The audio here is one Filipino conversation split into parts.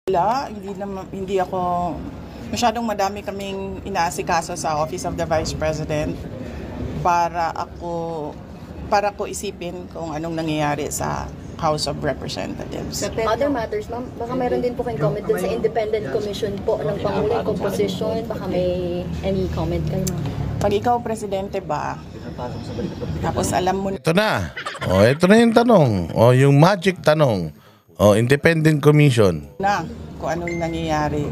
Wala, hindi ako masyadong madami kaming inaasikaso sa Office of the Vice President para ko isipin kung anong nangyayari sa House of Representatives. Other matters, ma'am, baka meron din po kayong comment dun sa independent commission po ng Pangulo, composition, baka may any comment kayo, ma'am? Pag ikaw presidente ba, tapos alam mo Ito na. Ito na yung tanong. Yung magic tanong. Independent Commission. na kung anong nangyayari.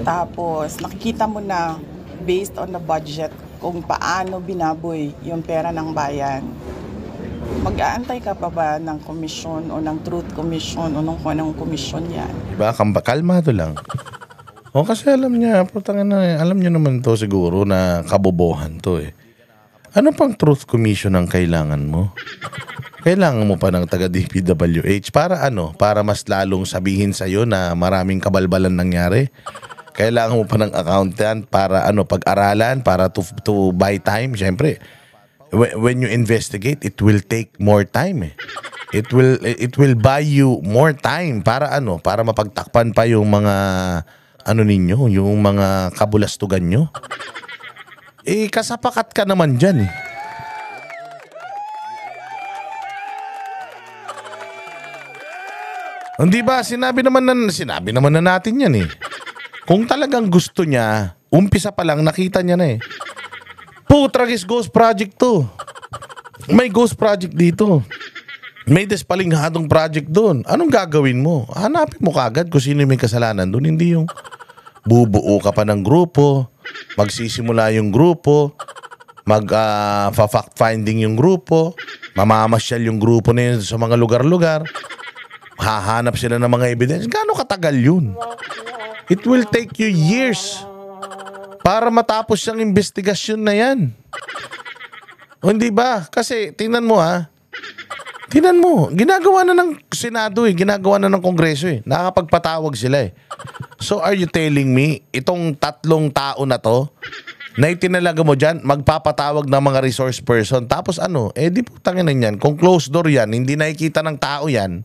Tapos nakikita mo na based on the budget kung paano binaboy yung pera ng bayan. Mag-aantay ka pa ba ng komisyon o ng Truth Commission o ng kung anong komisyon yan? Diba? Kalmado lang. Kasi alam niya, alam niyo naman to siguro na kabobohan to eh. Ano pang Truth Commission ang kailangan mo? Kailangan mo pa ng taga-DPWH para ano? Para mas lalong sabihin sa'yo na maraming kabalbalan nangyari? Kailangan mo pa ng accountant para ano, pag-aralan, para to buy time? Siyempre, when you investigate, it will take more time eh. It will buy you more time para ano? Para mapagtakpan pa yung mga ano ninyo, yung mga kabulastugan nyo. Kasapakat ka naman dyan eh. Hindi ba, sinabi naman na natin yan eh. Kung talagang gusto niya, umpisa pa lang nakita niya na eh. Putragis ghost project to. May ghost project dito. May despalinghadong project doon. Anong gagawin mo? Hanapin mo kagad kung sino may kasalanan doon. Hindi yung bubuo ka pa ng grupo, magsisimula yung grupo, fact-finding yung grupo, mamamasyal yung grupo na yun sa mga lugar-lugar, hahanap sila ng mga evidence. Gaano katagal yun? It will take you years para matapos yung investigasyon na yan. Hindi ba? Kasi tingnan mo tingnan mo, ginagawa na ng Senado eh, ginagawa na ng Kongreso eh. Nakakapagpatawag sila eh. So are you telling me, itong 3 tao na to, na itinalaga mo dyan, magpapatawag ng mga resource person, tapos ano, di putangin na yan. Kung closed door yan, hindi nakikita ng tao yan,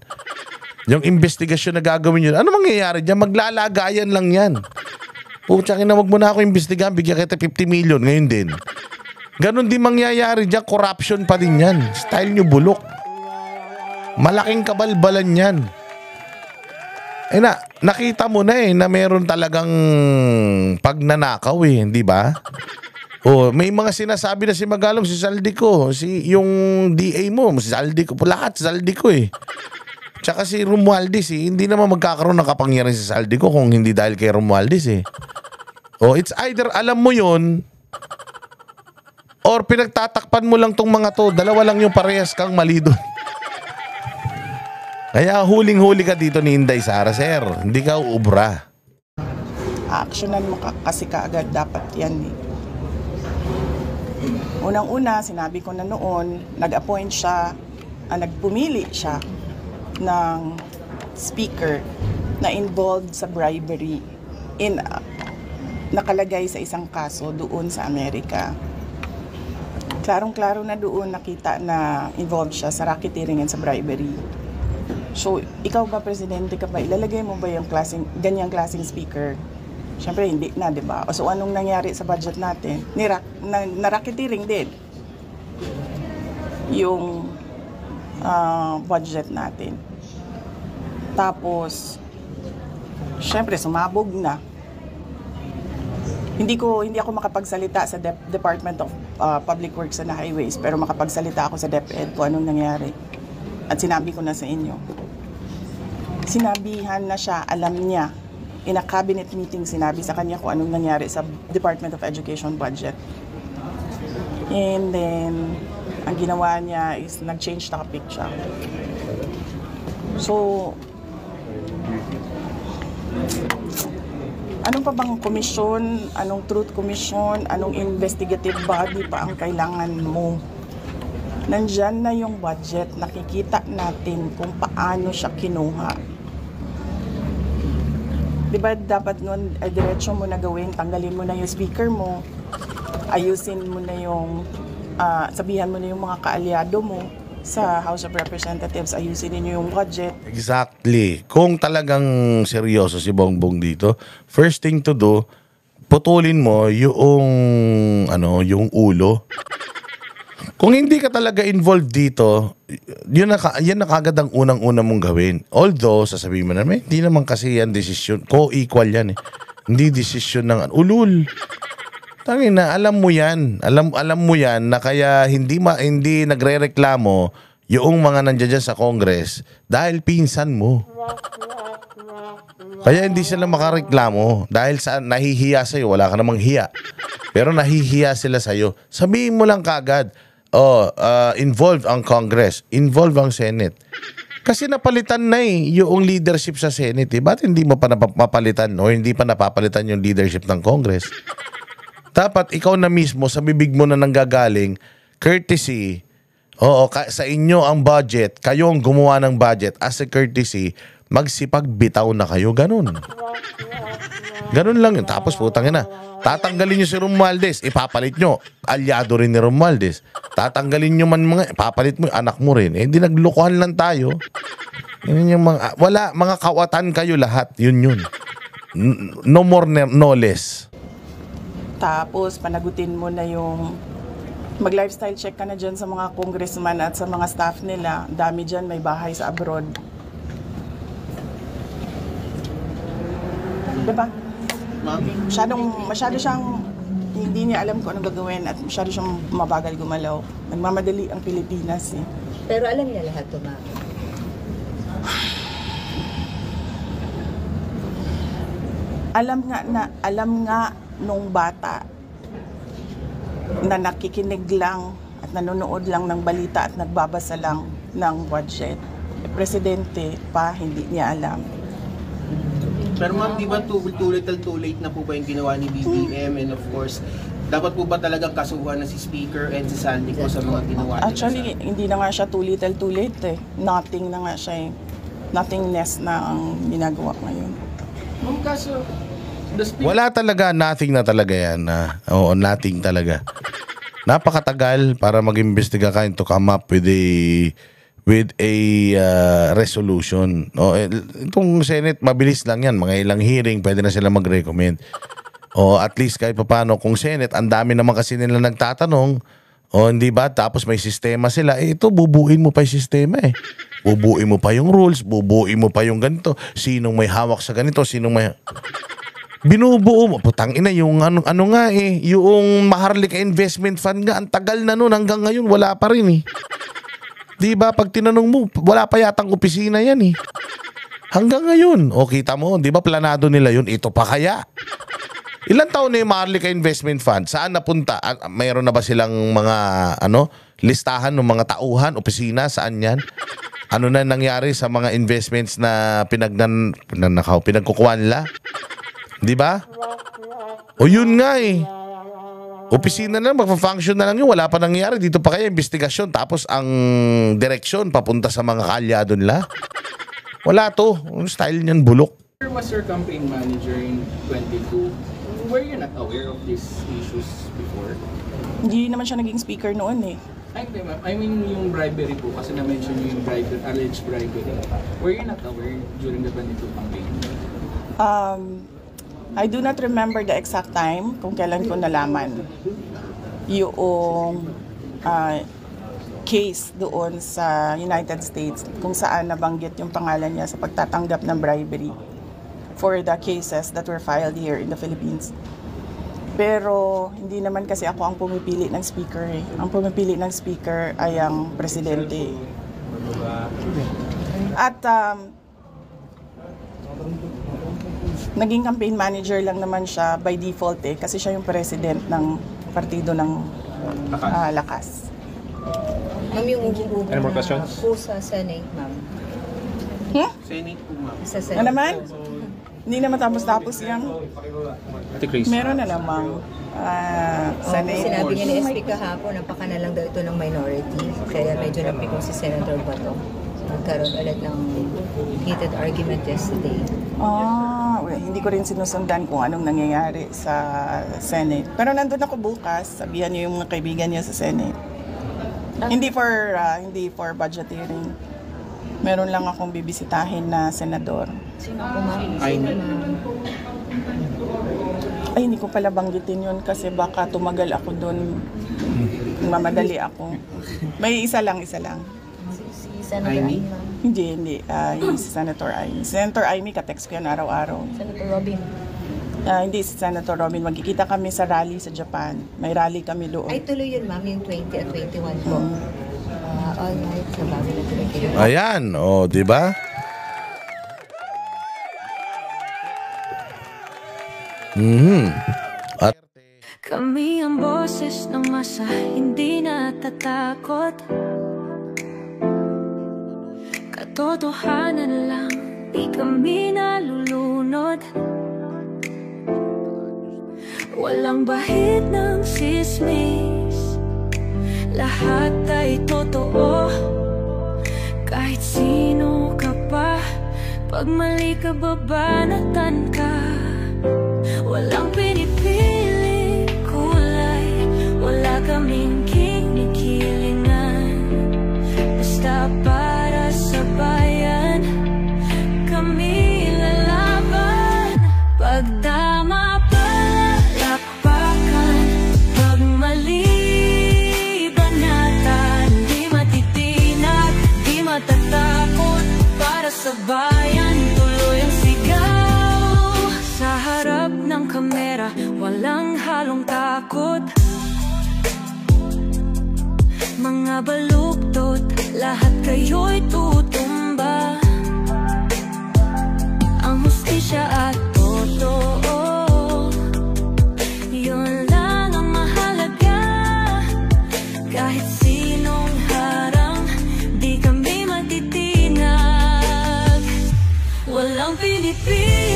yung investigasyon na gagawin yun, ano mangyayari dyan? Maglalagayan lang yan. Putsangin na, wag mo na ako imbestigahan, bigyan kita 50 million, ngayon din. Ganon din mangyayari dyan, corruption pa din yan. Style nyo bulok. Malaking kabalbalan yan. Nakita mo na na meron talagang pagnanakaw di ba? May mga sinasabi na si Magalong, si Saldico, yung DA mo, si Saldico, lahat si Saldico Tsaka si Romualdez hindi naman magkakaroon ng kapangyarihan si Saldico kung hindi dahil kay Romualdez it's either alam mo yon or pinagtatakpan mo lang tong mga to, dalawa lang yung parehas kang mali doon. Kaya huling-huli ka dito ni Inday Sara, sir. Hindi ka uubra. Actionan mo kasi kaagad dapat yan eh. Unang-una, sinabi ko na noon, nag-appoint siya, nagpumili siya ng speaker na involved sa bribery nakalagay sa isang kaso doon sa Amerika. Klarong-klaro na doon nakita na involved siya sa racketeering and sa bribery. So, ikaw ba, presidente ka ba, ilalagay mo ba yung ganyang klaseng speaker? Siyempre, hindi na, di ba? So, anong nangyari sa budget natin? Na-racketeering din yung budget natin. Tapos, siyempre, sumabog na. Hindi ako makapagsalita sa Department of Public Works and Highways, pero makapagsalita ako sa DepEd kung anong nangyari. At sinabi ko na sa inyo. Sinabihan na siya, alam niya. In a cabinet meeting, sinabi sa kanya kung anong nangyari sa Department of Education budget. And then, ang ginawa niya is nag-change topic siya. So, anong pa bang komisyon, anong truth commission, anong investigative body pa ang kailangan mo? Nandyan na yung budget, nakikita natin kung paano siya kinuha. Diba dapat nun, diretso mo na gawin, tanggalin mo na yung speaker mo, ayusin mo na yung, sabihan mo na yung mga kaalyado mo, sa House of Representatives, ayusin ninyo yung budget. Exactly. Kung talagang seryoso si Bongbong dito, first thing to do, putulin mo yung ulo. Kung hindi ka talaga involved dito, yan na kagad ang unang-una mong gawin. Although, sasabihin mo naman, hindi naman kasi yan desisyon. Co-equal yan eh. Hindi desisyon ng ulul. Tangin na, alam mo yan. Alam mo yan na kaya hindi nagrereklamo yung mga nandiyan sa Congress dahil pinsan mo. Kaya hindi sila makareklamo dahil nahihiya sa'yo. Wala ka namang hiya. Pero nahihiya sila sa'yo. Sabihin mo lang kagad, involved ang Congress, involved ang Senate. Kasi napalitan na yung leadership sa Senate. Ba't hindi mo pa napapalitan o hindi pa napapalitan yung leadership ng Congress? Dapat ikaw na mismo sa bibig mo na nanggagaling, courtesy, sa inyo ang budget, kayo ang gumawa ng budget as a courtesy, magsipagbitaw na kayo, ganun. Ganun lang yun. Tapos putang ina, tatanggalin nyo si Romualdez, ipapalit nyo. Alyado rin ni Romualdez. Tatanggalin nyo man ipapalit mo, anak mo rin. Hindi naglukuhan lang tayo. Yun yung mga kawatan kayo lahat. Yun. No more, no less. Tapos, panagutin mo na yung mag-lifestyle check ka na dyan sa mga congressman at sa mga staff nila. Dami dyan, may bahay sa abroad. Diba? Masyado siyang hindi niya alam kung anong gagawin at masyado siyang mabagal gumalaw. Nagmamadali ang Pilipinas eh. Pero alam niya lahat to, ma'am. Alam nga nung bata na nakikinig lang at nanonood lang ng balita at nagbabasa lang ng budget. Presidente pa, hindi niya alam. Pero ma'am, di ba too little too late na po ba yung ginawa ni BBM? And of course, dapat po ba talagang kasuhan na si Speaker and si Sandy po sa mga ginawa nila? Actually, hindi na nga siya too little too late eh. Nothing na nga siya eh. Nothingness na ang ginagawa ngayon. Ma'am, kaso, Wala talaga, nothing na talaga yan. Oo, nothing talaga. Napakatagal para mag-imbestiga ka to come up with a resolution. Itong Senate, mabilis lang yan. Mga ilang hearing, pwede na sila mag-recommend. O at least kahit paano, kung Senate, ang dami naman kasi nila nagtatanong, hindi ba? Tapos may sistema sila. Ito, bubuin mo pa yung sistema eh. Bubuin mo pa yung rules, bubuin mo pa yung ganito. Sinong may hawak sa ganito, sinong may... Binubuo mo. Putang ina, yung ano nga eh, yung Maharlika Investment Fund nga, ang tagal na nun, hanggang ngayon, wala pa rin eh. Di ba? Pag tinanong mo, wala pa yatang opisina yan eh. Hanggang ngayon. O kita mo, di ba planado nila yun? Ito pa kaya? Ilan taon na yung Maharlika Investment Fund? Saan napunta? Mayroon na ba silang mga listahan ng mga tauhan, opisina? Saan yan? Ano na nangyari sa mga investments na pinagkukuhan nila? Di ba? O yun nga eh. Opisina na, magpa-function na lang yun. Wala pa nangyari. Dito pa kaya investigasyon. Tapos ang direksyon papunta sa mga kaalyado nila. Wala to. Style niyan, bulok. Was your campaign manager in 22? Were you not aware of these issues before? Hindi naman siya naging speaker noon eh. I mean yung bribery po, kasi na-mention yung alleged bribery. Were you not aware during the 22 campaign? I do not remember the exact time kung kailan ko nalaman yung case doon sa United States kung saan nabanggit yung pangalan niya sa pagtatanggap ng bribery for the cases that were filed here in the Philippines. Pero hindi naman kasi ako ang pumipili ng speaker eh. Ang pumipili ng speaker ay ang presidente. At naging campaign manager lang naman siya by default eh, kasi siya yung president ng partido ng Lakas. Ma'am, yung ginuha Any more questions? po sa Senate, ma'am. Senate po ma'am. Sa Na Senate naman? po. Hindi naman tapos yung Ate Chris. meron na namang Senate. Sinabi niya ni SP kahapon, napaka na lang daw ito ng minority. Kaya medyo napikong si Senator Bato. Nagkaroon ulit ng heated argument yesterday. Hindi ko rin sinusundan kung anong nangyayari sa Senate. Pero nandun ako bukas, sabihan niyo yung mga kaibigan niya sa Senate. Hindi for budgeteering. Meron lang akong bibisitahin na senador. Sino po, ma'am? Ay, Ay, hindi ko pala banggitin yun kasi baka tumagal ako doon. Mamadali ako. May isa lang. Si Senator Amy? Amy, ma'am. Hindi. Yung si Senator Amy. Senator Amy, katext ko yan araw-araw. Senator Robin. Hindi si Senator Robin. Magkikita kami sa rally sa Japan. May rally kami doon. Ay, tuloy yun, ma'am, yung 20 at 21 po. All night, sa bago na tuloy kayo. Ayan, di ba? At Kami ang boses ng masa, hindi natatakot. Katotohanan lang, di kami nalulunod. Walang bahid ng sismis, lahat ay totoo. Kahit sino ka pa, pag mali ka babanatan ka. Walang pinipili kulay, wala kaming kinikilingan. Basta para sa bayan, kami lalaban. Pag tama palakpakan, pag mali banatan. Di matitinag, di matatakot, para sa bayan tuloy ang sigaw. Sa harap ng kamera, walang halong takot. Mga baluktot, lahat kayo'y tutumba. Ang hustisya at totoo, yun lang ang mahalaga. Kahit sinong harang, di kami matitinag. Walang pinipili